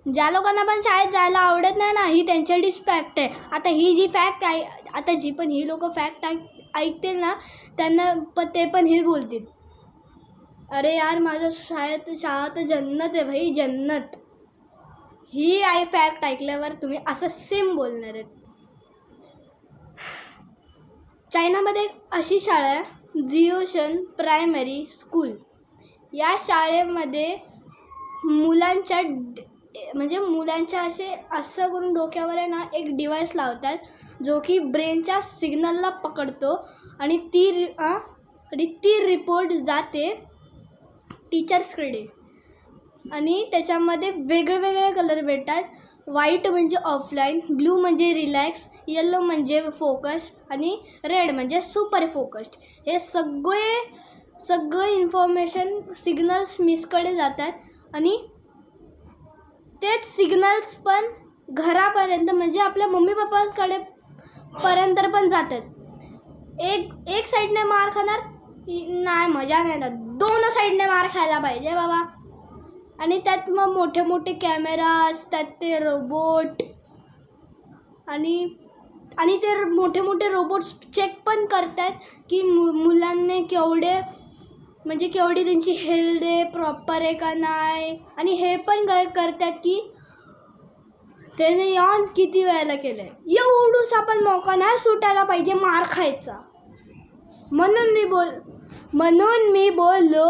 ज्या लोकांना पण शाळेत जायला आवडत नाही ना, ही त्यांच्यासाठी फॅक्ट आहे. आता ही जी फॅक्ट आहे, आता जी पण ही लोक फॅक्ट ऐकतील ना, त्यांना ते पण हे बोलतील, अरे यार माझं शाळा तर जन्नत आहे भाई, जन्नत. ही फॅक्ट ऐकल्यावर तुम्ही असं सेम बोलणार आहेत. चायनामध्ये अशी शाळा आहे जिओशन प्रायमरी स्कूल. या शाळेमध्ये मुलांच्या असं करून डोक्यावर आहे ना एक डिव्हाइस लावतात, जो की ब्रेनच्या सिग्नलला पकडतो आणि ती रिपोर्ट जाते टीचर्सकडे. आणि त्याच्यामध्ये वेगवेगळे कलर भेटतात. व्हाईट म्हणजे ऑफलाईन, ब्लू म्हणजे रिलॅक्स, येलो म्हणजे फोकस आणि रेड म्हणजे सुपर फोकस्ड. हे सगळे इन्फॉर्मेशन सिग्नल्स मिसकडे जातात आणि तेच सिग्नल्स पण घरापर्यंत म्हणजे आपल्या मम्मी पप्पांकडे पर्यंत पण जातात. एक साईडने मार खाणार नाही, मजा नाही ना, 2 साईडने मार खायला पाहिजे बाबा. आणि त्यात मग मोठे मोठे कॅमेराज, त्यात ते रोबोट आणि ते मोठे मोठे रोबोट्स चेक पण करतात की मुलांनी केवढी त्यांची हेल्थ आहे, प्रॉपर आहे का नाही. आणि हे पण करतात की त्याने यान किती वेळेला केलं आहे. एवढूसा पण मौका नाही सुटायला पाहिजे मार खायचा. म्हणून मी बोललो